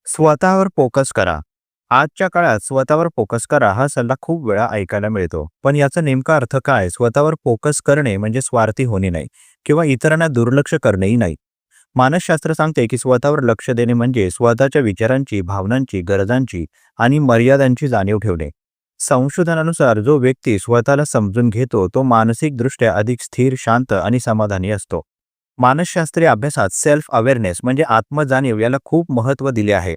स्वतःवर फोकस करा. आजच्या काळात स्वतःवर फोकस करा हा सल्ला खूप वेळा ऐकायला मिळतो. पण याचा नेमका अर्थ काय? स्वतःवर फोकस करणे म्हणजे स्वार्थी होणे नाही किंवा इतरांना दुर्लक्ष करणेही नाही. मानसशास्त्र सांगते की स्वतःवर लक्ष देणे म्हणजे स्वतःच्या विचारांची, भावनांची, गरजांची आणि मर्यादांची जाणीव ठेवणे. संशोधनानुसार जो व्यक्ती स्वतःला समजून घेतो तो मानसिकदृष्ट्या अधिक स्थिर, शांत आणि समाधानी असतो. मानसशास्त्रीय अभ्यासात सेल्फ अवेअरनेस म्हणजे आत्मजाणीव याला खूप महत्त्व दिले आहे.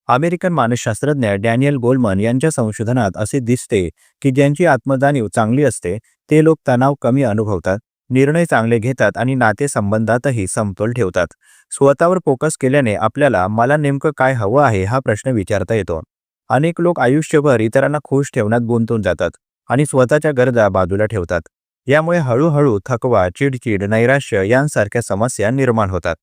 अमेरिकन मानसशास्त्रज्ञ डॅनियल गोलमन यांच्या संशोधनात असे दिसते की ज्यांची आत्मजाणीव चांगली असते ते लोक तणाव कमी अनुभवतात, निर्णय चांगले घेतात आणि नातेसंबंधातही समतोल ठेवतात. स्वतःवर फोकस केल्याने आपल्याला मला नेमकं काय हवं आहे हा प्रश्न विचारता येतो. अनेक लोक आयुष्यभर इतरांना खुश ठेवण्यात गुंतून जातात आणि स्वतःच्या गरजा बाजूला ठेवतात. यामुळे हळूहळू थकवा, चिडचिड, नैराश्य यांसारख्या समस्या निर्माण होतात.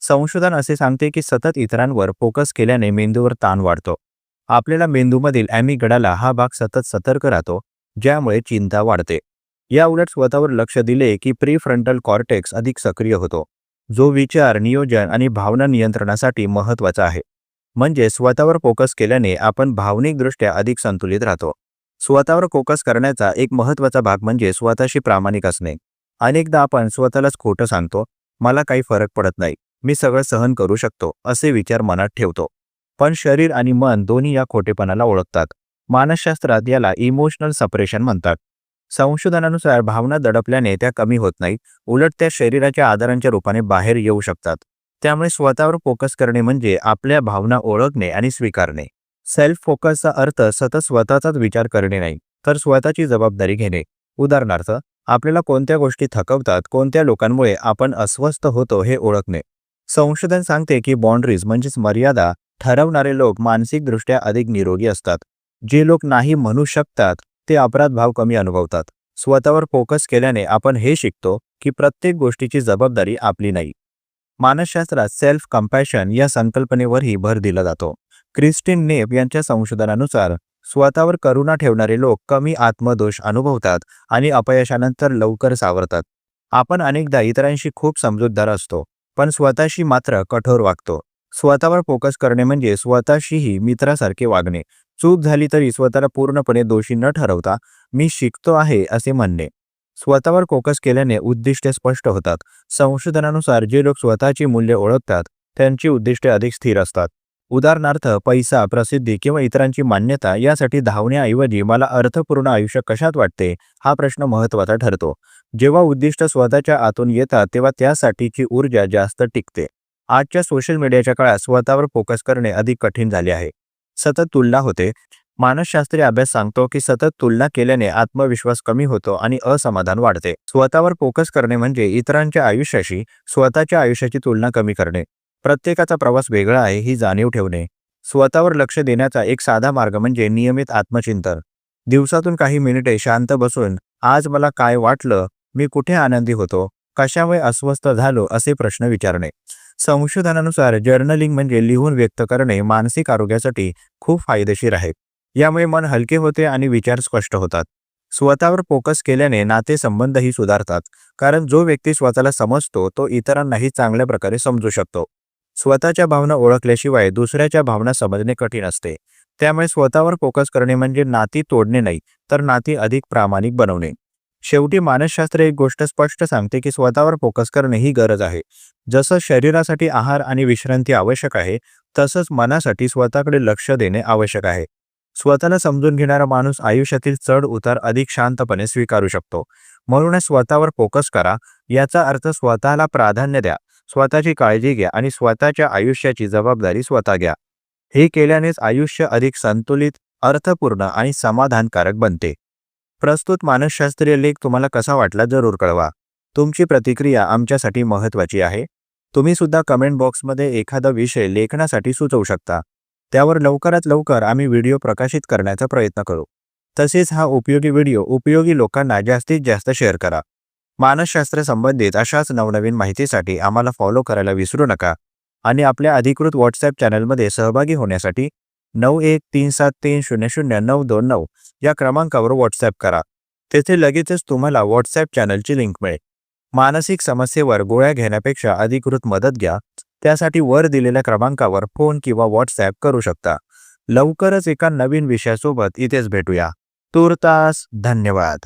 संशोधन असे सांगते की सतत इतरांवर फोकस केल्याने मेंदूवर ताण वाढतो. आपल्याला मेंदूमधील ॲमिगडाला हा भाग सतत सतर्क राहतो, ज्यामुळे चिंता वाढते. या उलट स्वतःवर लक्ष दिले की प्रीफ्रंटल कॉर्टेक्स अधिक सक्रिय होतो, जो विचार, नियोजन आणि भावना नियंत्रणासाठी महत्त्वाचा आहे. म्हणजे स्वतःवर फोकस केल्याने आपण भावनिकदृष्ट्या अधिक संतुलित राहतो. स्वतःवर फोकस करण्याचा एक महत्त्वाचा भाग म्हणजे स्वतःशी प्रामाणिक असणे. अनेकदा आपण स्वतःलाच खोटं सांगतो, मला काही फरक पडत नाही, मी सगळं सहन करू शकतो, असे विचार मनात ठेवतो. पण शरीर आणि मन दोन्ही या खोटेपणाला ओळखतात. मानसशास्त्रात याला इमोशनल सप्रेशन म्हणतात. संशोधनानुसार भावना दडपल्याने त्या कमी होत नाहीत, उलट त्या शरीराच्या आजारांच्या रूपाने बाहेर येऊ शकतात. त्यामुळे स्वतःवर फोकस करणे म्हणजे आपल्या भावना ओळखणे आणि स्वीकारणे. सेल्फ फोकसचा अर्थ सतत स्वतःचाच विचार करणे नाही, तर स्वतःची जबाबदारी घेणे. उदाहरणार्थ, आपल्याला कोणत्या गोष्टी थकवतात, कोणत्या लोकांमुळे आपण अस्वस्थ होतो हे ओळखणे. संशोधन सांगते की बाउंड्रीज म्हणजेच मर्यादा ठरवणारे लोक मानसिकदृष्ट्या अधिक निरोगी असतात. जे लोक नाही म्हणू शकतात ते अपराधभाव कमी अनुभवतात. स्वतःवर फोकस केल्याने आपण हे शिकतो की प्रत्येक गोष्टीची जबाबदारी आपली नाही. मानसशास्त्रात सेल्फ कंपॅशन या संकल्पनेवरही भर दिला जातो. क्रिस्टिन नेप यांच्या संशोधनानुसार स्वतःवर करुणा ठेवणारे लोक कमी आत्मदोष अनुभवतात आणि अपयशानंतर लवकर सावरतात. आपण अनेकदा इतरांशी खूप समजूतदार असतो, पण स्वतःशी मात्र कठोर वागतो. स्वतःवर फोकस करणे म्हणजे स्वतःशीही मित्रासारखे वागणे. चूक झाली तरी स्वतःला पूर्णपणे दोषी न ठरवता मी शिकतो आहे असे म्हणणे. स्वतःवर फोकस केल्याने उद्दिष्टे स्पष्ट होतात. संशोधनानुसार जे लोक स्वतःची मूल्य ओळखतात त्यांची उद्दिष्टे अधिक स्थिर असतात. उदाहरणार्थ, पैसा, प्रसिद्धी किंवा इतरांची मान्यता यासाठी धावण्याऐवजी मला अर्थपूर्ण आयुष्य कशात वाटते हा प्रश्न महत्त्वाचा ठरतो. जेव्हा उद्दिष्ट स्वतःच्या आतून येतात तेव्हा त्यासाठीची ऊर्जा जास्त टिकते. आजच्या सोशल मीडियाच्या काळात स्वतःवर फोकस करणे अधिक कठीण झाले आहे. सतत तुलना होते. मानसशास्त्रीय अभ्यास सांगतो की सतत तुलना केल्याने आत्मविश्वास कमी होतो आणि असमाधान वाढते. स्वतःवर फोकस करणे म्हणजे इतरांच्या आयुष्याशी स्वतःच्या आयुष्याची तुलना कमी करणे. प्रत्येकाचा प्रवास वेगळा आहे ही जाणीव ठेवणे. स्वतःवर लक्ष देण्याचा एक साधा मार्ग म्हणजे नियमित आत्मचिंतन. दिवसातून काही मिनिटे शांत बसून आज मला काय वाटलं, मी कुठे आनंदी होतो, कशामुळे अस्वस्थ झालो असे प्रश्न विचारणे. संशोधनानुसार जर्नलिंग म्हणजे लिहून व्यक्त करणे मानसिक आरोग्यासाठी खूप फायदेशीर आहे. यामुळे मन हलके होते आणि विचार स्पष्ट होतात. स्वतःवर फोकस केल्याने नातेसंबंधही सुधारतात, कारण जो व्यक्ती स्वतःला समजतो तो इतरांनाही चांगल्या प्रकारे समजू शकतो. स्वतःच्या भावना ओळखल्याशिवाय दुसऱ्याच्या भावना समजणे कठीण असते. त्यामुळे स्वतःवर फोकस करणे म्हणजे नाती तोडणे नाही, तर नाती अधिक प्रामाणिक बनवणे. शेवटी मानसशास्त्र एक गोष्ट स्पष्ट सांगते की स्वतःवर फोकस करणे ही गरज आहे. जसं शरीरासाठी आहार आणि विश्रांती आवश्यक आहे, तसंच मनासाठी स्वतःकडे लक्ष देणे आवश्यक आहे. स्वतःला समजून घेणारा माणूस आयुष्यातील चढ उतार अधिक शांतपणे स्वीकारू शकतो. म्हणूनच स्वतःवर फोकस करा. याचा अर्थ स्वतःला प्राधान्य द्या, स्वतःची काळजी घ्या आणि स्वतःच्या आयुष्याची जबाबदारी स्वतः घ्या. हे केल्यानेच आयुष्य अधिक संतुलित, अर्थपूर्ण आणि समाधानकारक बनते. प्रस्तुत मानसशास्त्रीय लेख तुम्हाला कसा वाटला जरूर कळवा. तुमची प्रतिक्रिया आमच्यासाठी महत्त्वाची आहे. तुम्ही सुद्धा कमेंट बॉक्समध्ये एखादा विषय लेखनासाठी सुचवू शकता. त्यावर लवकरात लवकर आम्ही व्हिडिओ प्रकाशित करण्याचा प्रयत्न करू. तसेच हा उपयोगी व्हिडिओ उपयोगी लोकांना जास्तीत जास्त शेअर करा. मानसशास्त्र संबंधित अशाच नवनवीन माहितीसाठी आम्हाला फॉलो करायला विसरू नका आणि आपल्या अधिकृत व्हॉट्सॲप चॅनलमध्ये सहभागी होण्यासाठी 9137300929 या क्रमांकावर व्हॉट्सॲप करा. तेथे लगेचच तुम्हाला व्हॉट्सॲप चॅनलची लिंक मिळेल. मानसिक समस्येवर गोळ्या घेण्यापेक्षा अधिकृत मदत घ्या. त्यासाठी वर दिलेल्या क्रमांकावर फोन किंवा व्हॉट्सॲप करू शकता. लवकरच एका नवीन विषयासोबत इथेच भेटूया. तूर्तास धन्यवाद.